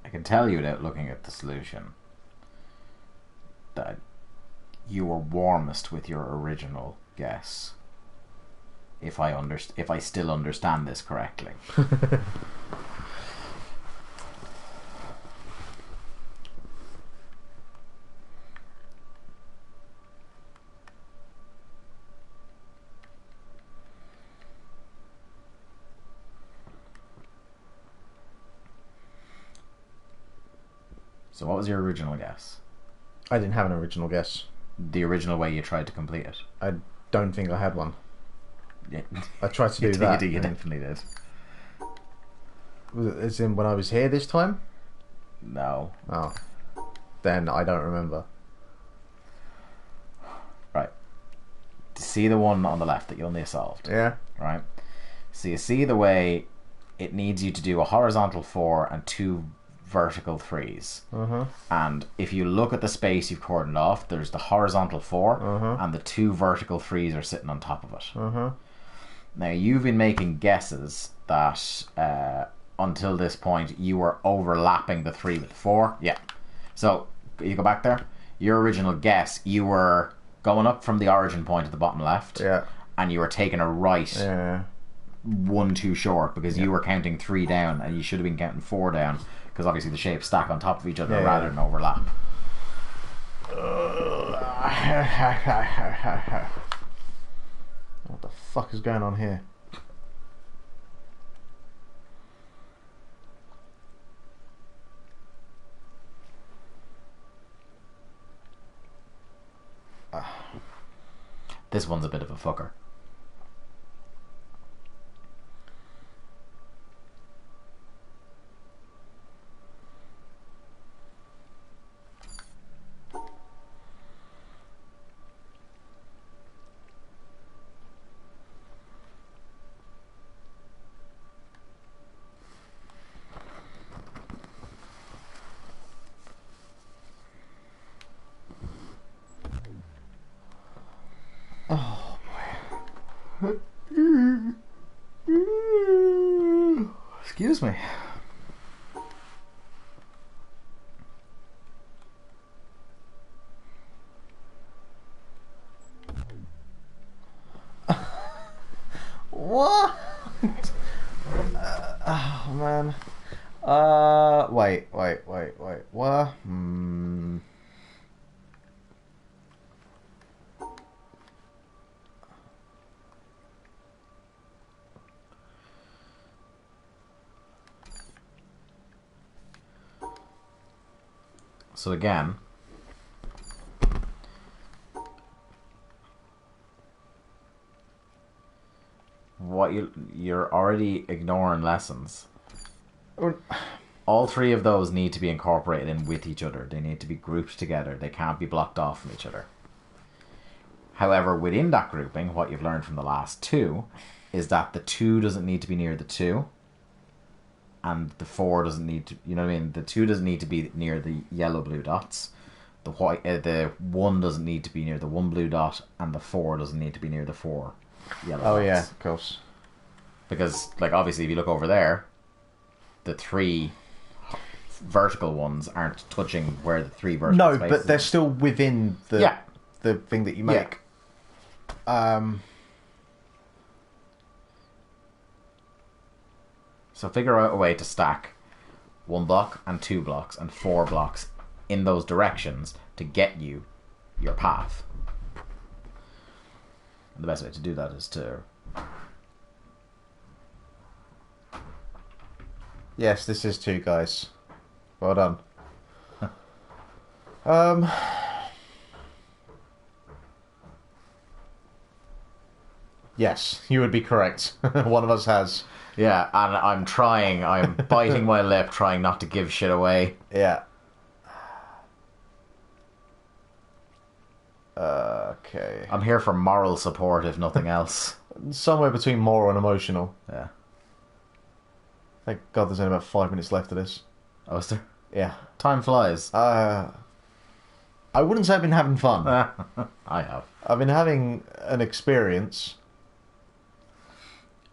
S2: I can tell you without looking at the solution that you were warmest with your original guess. If I still understand this correctly. So what was your original guess?
S1: I didn't have an original guess.
S2: The original way you tried to complete it?
S1: I don't think I had one.
S2: Yeah.
S1: I tried to do that.
S2: You definitely did.
S1: As in when I was here this time?
S2: No.
S1: Oh. Then I don't remember.
S2: Right. See the one on the left that you only solved?
S1: Yeah.
S2: Right. So you see the way it needs you to do a horizontal 4 and 2 vertical 3s. And if you look at the space you've cordoned off, there's the horizontal 4 and the 2 vertical 3s are sitting on top of it. Now you've been making guesses that until this point you were overlapping the 3 with the 4. Yeah. So you go back there. Your original guess, you were going up from the origin point at the bottom left.
S1: Yeah.
S2: And you were taking a right.
S1: Yeah.
S2: 1 too short because you were counting 3 down and you should have been counting 4 down because obviously the shapes stack on top of each other rather than overlap.
S1: What the fuck is going on here?
S2: This one's a bit of a fucker.
S1: Oh boy. Excuse me. What? Oh man. Wait. What?
S2: So again, you're already ignoring lessons. All 3 of those need to be incorporated in with each other. They need to be grouped together. They can't be blocked off from each other. However, within that grouping, what you've learned from the last 2 is that the 2 doesn't need to be near the 2. And the 4 doesn't need to, you know what I mean? The 2 doesn't need to be near the yellow blue dots. The 1 doesn't need to be near the 1 blue dot, and the 4 doesn't need to be near the 4 yellow dots.
S1: Oh yeah, of course.
S2: Because, like, obviously, if you look over there, the 3 vertical ones aren't touching where the 3 vertical
S1: No,
S2: spaces
S1: but they're still within the thing that you make.
S2: So figure out a way to stack 1 block and 2 blocks and 4 blocks in those directions to get you your path. And the best way to do that is to
S1: Yes, this is 2, guys. Well done. Um... Yes, you would be correct. One of us has.
S2: Yeah, and I'm biting my lip, trying not to give shit away.
S1: Yeah. Okay.
S2: I'm here for moral support, if nothing else.
S1: Somewhere between moral and emotional.
S2: Yeah.
S1: Thank God there's only about 5 minutes left of this.
S2: Oh, is there?
S1: Yeah.
S2: Time flies.
S1: I wouldn't say I've been having fun.
S2: I have.
S1: I've been having an experience.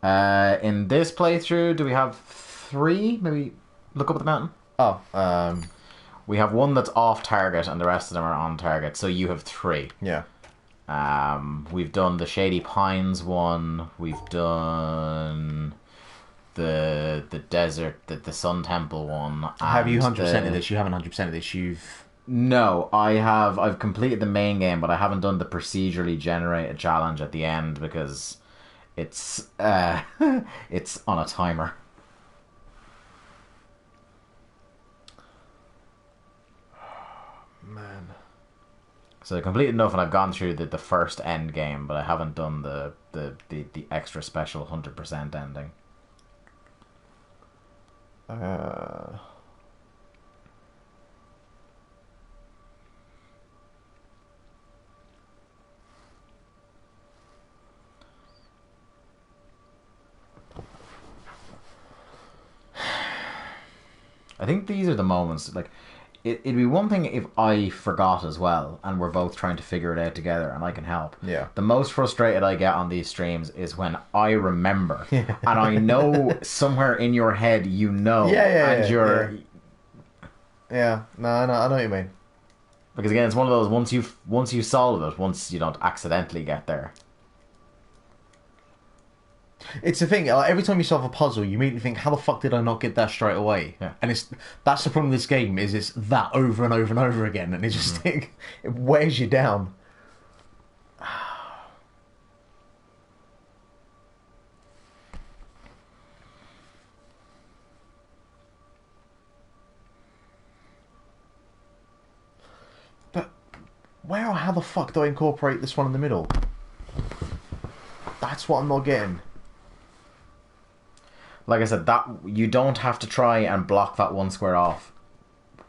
S2: In this playthrough, do we have 3? Maybe look up at the mountain.
S1: Oh,
S2: We have 1 that's off target, and the rest of them are on target. So you have 3.
S1: yeah.
S2: We've done the Shady Pines one. We've done the desert, the Sun Temple one.
S1: Have you 100% of this? You haven't 100% of this. You've...
S2: No, I've completed the main game, but I haven't done the procedurally generated challenge at the end because it's it's on a timer.
S1: Man.
S2: So I completed enough, and I've gone through the first end game, but I haven't done the extra special 100% ending. I think these are the moments, like, it'd be one thing if I forgot as well, and we're both trying to figure it out together, and I can help.
S1: Yeah.
S2: The most frustrated I get on these streams is when I remember, and I know somewhere in your head you know, and you're...
S1: Yeah, no, I know what you mean.
S2: Because again, it's one of those, once you solve it, once you don't accidentally get there.
S1: It's the thing, like, every time you solve a puzzle, you immediately think, how the fuck did I not get that straight away?
S2: Yeah.
S1: And that's the problem with this game, is it's that over and over and over again, and it just it wears you down. But where or how the fuck do I incorporate this one in the middle? That's what I'm not getting.
S2: Like I said, that you don't have to try and block that one square off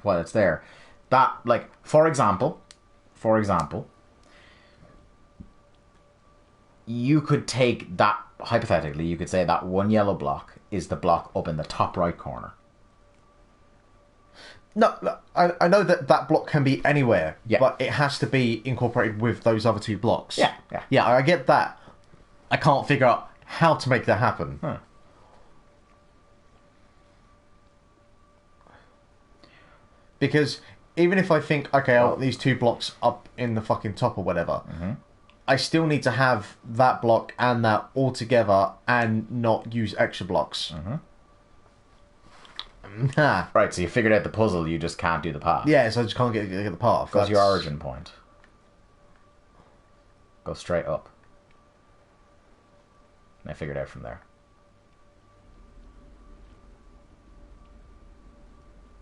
S2: while it's there. That, like, for example, you could take that, hypothetically, you could say that one yellow block is the block up in the top right corner.
S1: No, I know that block can be anywhere,
S2: Yeah.
S1: but it has to be incorporated with those other 2 blocks.
S2: Yeah.
S1: Yeah, I get that. I can't figure out how to make that happen.
S2: Huh.
S1: Because even if I think, okay, I want these 2 blocks up in the fucking top or whatever, I still need to have that block and that all together and not use extra blocks. Nah.
S2: Right, so you figured out the puzzle, you just can't do the path.
S1: Yeah, so I just can't get the path.
S2: Go to your origin point. Go straight up. And I figured out from there.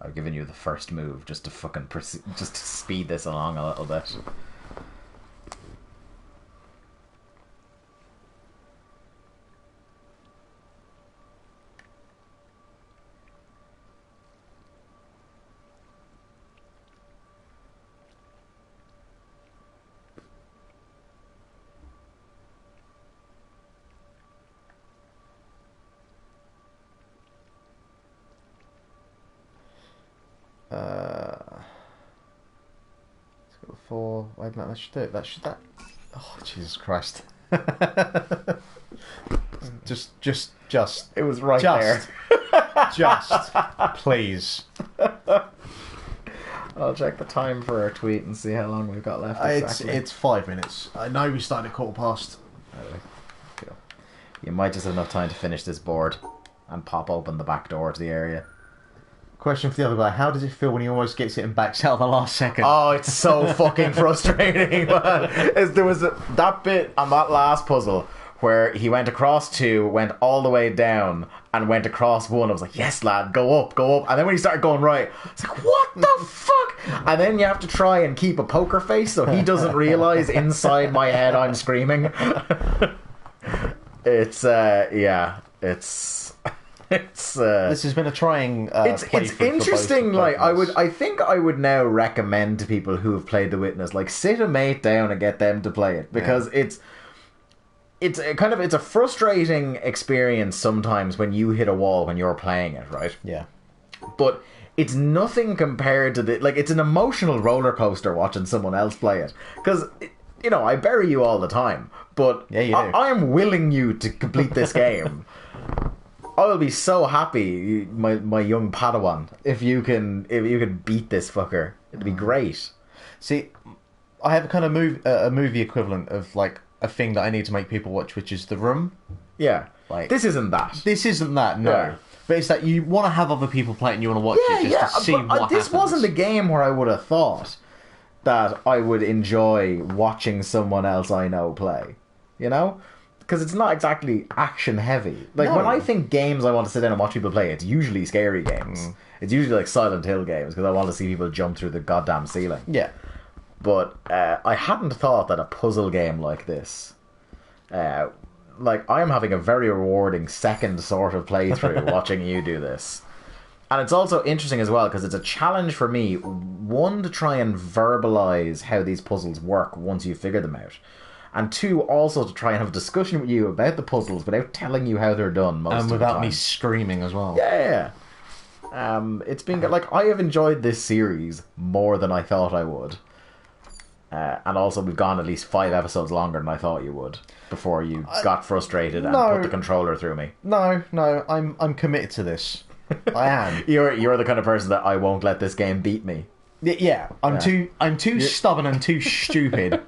S2: I've given you the first move just to fucking just to speed this along a little bit.
S1: Let's go 4. Wait, no, that should do it. That. Oh, Jesus Christ! just.
S2: It was right
S1: just,
S2: there.
S1: just, please.
S2: I'll check the time for our tweet and see how long we've got left. Exactly.
S1: It's 5 minutes. I know we started at 1:15.
S2: Cool. You might just have enough time to finish this board and pop open the back door to the area.
S1: Question for the other guy: how does it feel when he almost gets it and backs out at the last second?
S2: Oh, it's so fucking frustrating, man. There was that bit on that last puzzle where he went across 2, went all the way down, and went across 1. I was like, yes, lad, go up. And then when he started going right, it's like, what the fuck? And then you have to try and keep a poker face so he doesn't realise inside my head I'm screaming. It's
S1: this has been a trying
S2: it's interesting. Like I think I would now recommend to people who have played The Witness, like, sit a mate down and get them to play it, because it's a frustrating experience sometimes when you hit a wall when you're playing it, right?
S1: Yeah.
S2: But it's nothing compared to it's an emotional roller coaster watching someone else play it, because I bury you all the time, but
S1: yeah, you do.
S2: I am willing you to complete this game. I will be so happy, my young Padawan, if you can beat this fucker. It'd be great.
S1: See, I have a kind of a movie equivalent of like a thing that I need to make people watch, which is The Room.
S2: Yeah,
S1: like
S2: this isn't that.
S1: This isn't that. No,
S2: yeah.
S1: But it's that you want to have other people play it and you want to watch it just to see what happens.
S2: This wasn't a game where I would have thought that I would enjoy watching someone else I know play. Because it's not exactly action heavy. Like, when I think games I want to sit down and watch people play, it's usually scary games. It's usually like Silent Hill games, because I want to see people jump through the goddamn ceiling.
S1: Yeah.
S2: But I hadn't thought that a puzzle game like this... I am having a very rewarding second sort of playthrough watching you do this. And it's also interesting as well, because it's a challenge for me, one, to try and verbalise how these puzzles work once you figure them out. And 2, also to try and have a discussion with you about the puzzles without telling you how they're done most of the time.
S1: And without me screaming as well.
S2: Yeah. It's been good. Like, I have enjoyed this series more than I thought I would. And also we've gone at least 5 episodes longer than I thought you would before you got frustrated and put the controller through me.
S1: No, I'm committed to this. I am.
S2: You're the kind of person that I won't let this game beat me.
S1: Yeah, I'm too stubborn and too stupid.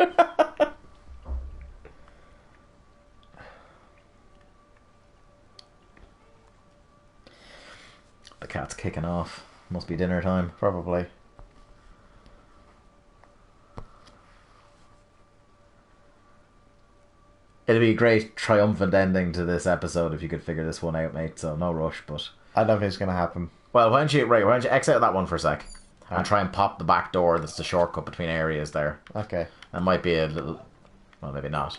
S2: The cat's kicking off. Must be dinner time.
S1: Probably.
S2: It'd be a great triumphant ending to this episode if you could figure this one out, mate. So no rush, but
S1: I don't think it's going to happen.
S2: Well, why don't you exit that one for a sec and try and pop the back door that's the shortcut between areas there.
S1: Okay.
S2: That might be a little... Well, maybe not.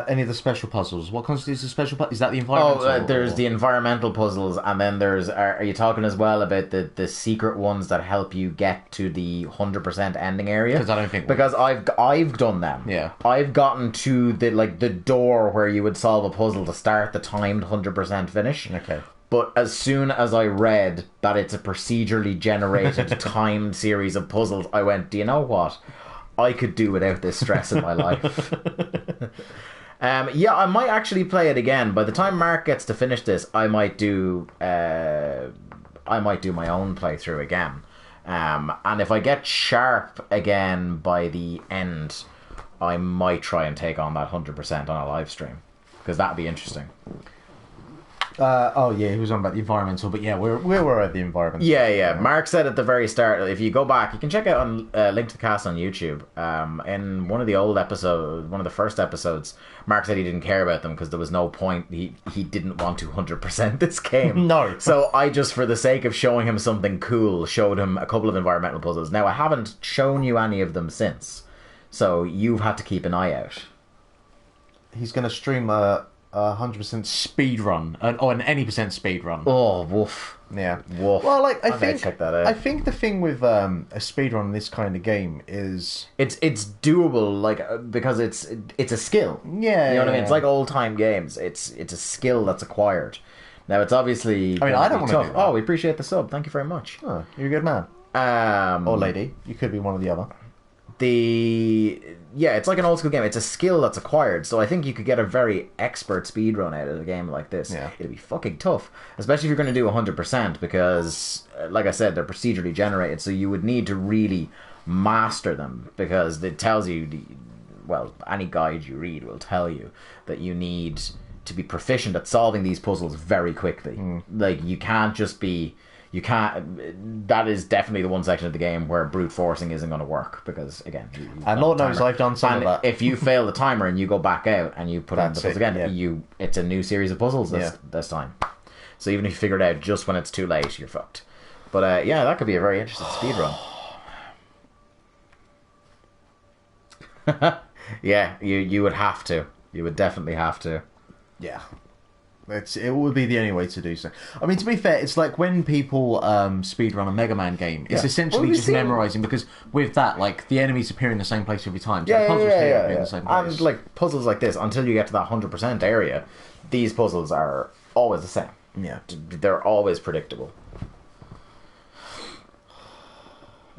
S1: Any of the special puzzles? What constitutes a special puzzle? Is that the environmental?
S2: There's the environmental puzzles, and then there's... Are you talking as well about the secret ones that help you get to the 100% ending area?
S1: Because I don't think...
S2: Because I've done them.
S1: Yeah.
S2: I've gotten to the door where you would solve a puzzle to start the timed 100% finish.
S1: Okay.
S2: But as soon as I read that it's a procedurally generated timed series of puzzles, I went, do you know what? I could do without this stress in my life. I might actually play it again. By the time Mark gets to finish this, I might do my own playthrough again. And if I get sharp again by the end, I might try and take on that 100% on a live stream, because that'd be interesting.
S1: He was on about the environmental, but yeah, we were at the environmental.
S2: Yeah. Mark said at the very start, if you go back, you can check out on Link to the Cast on YouTube. In one of the first episodes, Mark said he didn't care about them because there was no point. He didn't want to 100% this game.
S1: No.
S2: So I just, for the sake of showing him something cool, showed him a couple of environmental puzzles. Now, I haven't shown you any of them since, so you've had to keep an eye out.
S1: He's going to stream a 100% speed run, an any percent speed run.
S2: Oh, woof.
S1: Yeah.
S2: Woof.
S1: Well, I
S2: think check that out.
S1: I think the thing with a speed run in this kind of game is
S2: it's doable, because it's a skill.
S1: Yeah,
S2: you know what I mean. It's like old time games. It's a skill that's acquired. Now it's obviously.
S1: I mean, I don't want to do that.
S2: Oh, we appreciate the sub. Thank you very much.
S1: Oh, you're a good man. Or lady. You could be one or the other.
S2: It's like an old school game. It's a skill that's acquired, so I think you could get a very expert speedrun out of a game like this.
S1: Yeah.
S2: It'd be fucking tough, especially if you're going to do 100%, because, like I said, they're procedurally generated, so you would need to really master them, because it tells you, any guide you read will tell you that you need to be proficient at solving these puzzles very quickly. Like, you can't you can't. That is definitely the one section of the game where brute forcing isn't going to work because again,
S1: and Lord knows I've done some of that.
S2: If you fail the timer and you go back out and you put on the puzzle again,
S1: yeah.
S2: It's a new series of puzzles this time. So even if you figure it out just when it's too late, you're fucked. But yeah, that could be a very interesting speedrun. Yeah, you would have to. You would definitely have to.
S1: Yeah. It would be the only way to do so. I mean, to be fair, it's like when people speedrun a Mega Man game, it's essentially just memorizing, because with that, like, the enemies appear in the same place every time. So the puzzles appear in the same place.
S2: And like puzzles like this, until you get to that 100% area, these puzzles are always the same.
S1: Yeah.
S2: They're always predictable.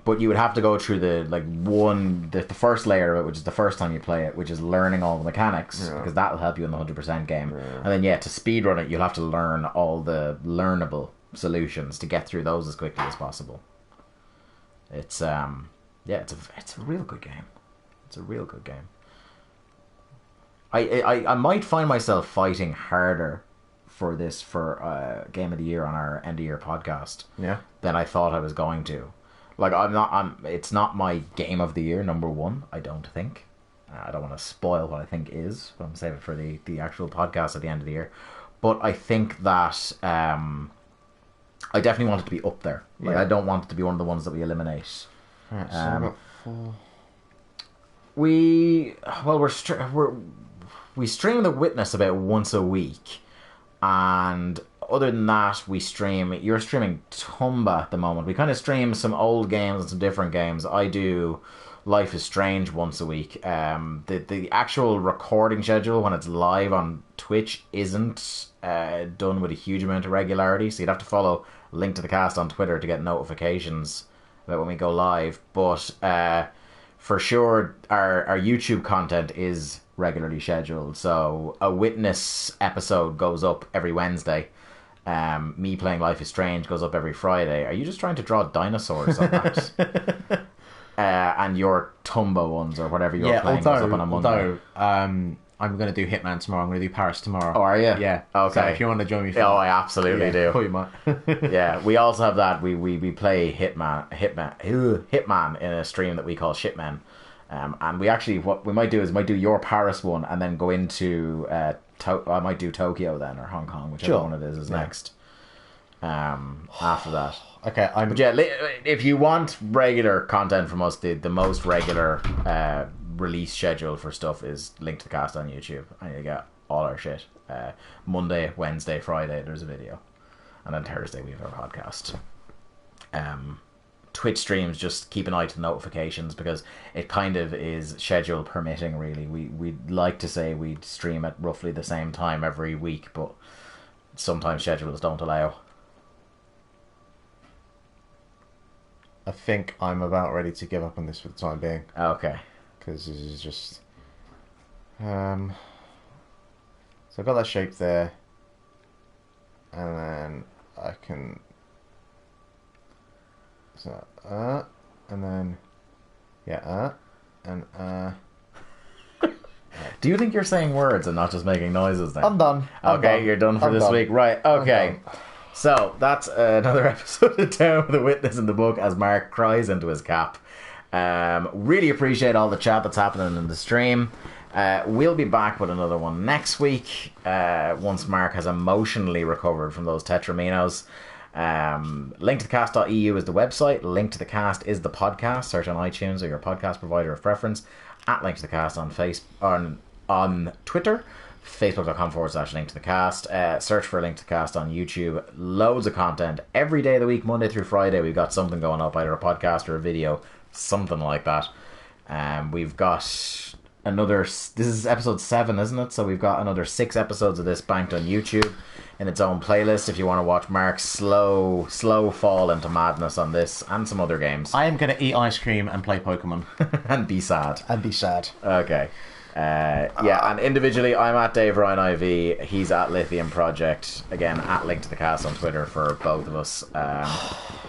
S2: But you would have to go through the first layer of it, which is the first time you play it, which is learning all the mechanics, because that will help you in the 100% game. And then, to speedrun it, you'll have to learn all the learnable solutions to get through those as quickly as possible. It's it's a real good game. It's a real good game. I might find myself fighting harder for Game of the Year on our end of year podcast than I thought I was going to. Like, it's not my game of the year, number one, I don't think. I don't want to spoil what I think is, but I'm saving it for the actual podcast at the end of the year. But I think that I definitely want it to be up there. Like, I don't want it to be one of the ones that we eliminate.
S1: Right, so I've got 4.
S2: We stream The Witness about once a week, and other than that, you're streaming Tumba at the moment. We kind of stream some old games and some different games. I do Life is Strange once a week. The actual recording schedule when it's live on Twitch isn't done with a huge amount of regularity, so you'd have to follow Link to the Cast on Twitter to get notifications about when we go live. But for sure, our YouTube content is regularly scheduled. So a Witness episode goes up every Wednesday. Me playing Life is Strange goes up every Friday. Are you just trying to draw dinosaurs on that? And your Tumba ones or whatever you're playing goes up on a Monday.
S1: I'm going to do Hitman tomorrow. I'm going to do Paris tomorrow.
S2: Oh, are you?
S1: Yeah.
S2: Okay.
S1: So if you want to join me for
S2: I absolutely do.
S1: Cool, you might.
S2: Yeah, we also have that. We play Hitman in a stream that we call Shitmen. And we actually, what we might do is do your Paris one and then go into I might do Tokyo then, or Hong Kong, whichever one it is next. After that.
S1: Okay,
S2: But if you want regular content from us, the most regular release schedule for stuff is Link to the Cast on YouTube, and you get all our shit. Monday, Wednesday, Friday, there's a video, and then Thursday we have our podcast. Twitch streams, just keep an eye to the notifications, because it kind of is schedule permitting, really. We'd like to say we'd stream at roughly the same time every week, but sometimes schedules don't allow.
S1: I think I'm about ready to give up on this for the time being.
S2: Okay.
S1: Because this is just... So I've got that shape there. And then I can... So, and then... and
S2: Do you think you're saying words and not just making noises then?
S1: I'm done.
S2: Okay, you're done for this week. Right, okay. So, that's another episode of Down with the Witness in the Book as Mark cries into his cap. Really appreciate all the chat that's happening in the stream. We'll be back with another one next week, once Mark has emotionally recovered from those Tetraminos. Linktothecast.eu is the website. Link to the Cast is the podcast. Search on iTunes or your podcast provider of preference. At Link to the Cast on Twitter. Facebook.com/Link to the Cast. Search for Link to the Cast on YouTube. Loads of content every day of the week, Monday through Friday. We've got something going up, either a podcast or a video, something like that. We've got another. This is episode 7, isn't it? So we've got another 6 episodes of this banked on YouTube in its own playlist. If you want to watch Mark's slow fall into madness on this and some other games,
S1: I am going to eat ice cream and play Pokemon
S2: and be sad. Okay. And individually, I'm at Dave Ryan IV. He's at Lithium Project. Again, at Link to the Cast on Twitter for both of us.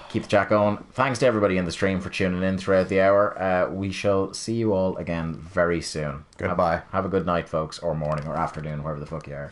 S2: Keep the chat going. Thanks to everybody in the stream for tuning in throughout the hour. We shall see you all again very soon.
S1: Goodbye.
S2: Have a good night, folks, or morning, or afternoon, wherever the fuck you are.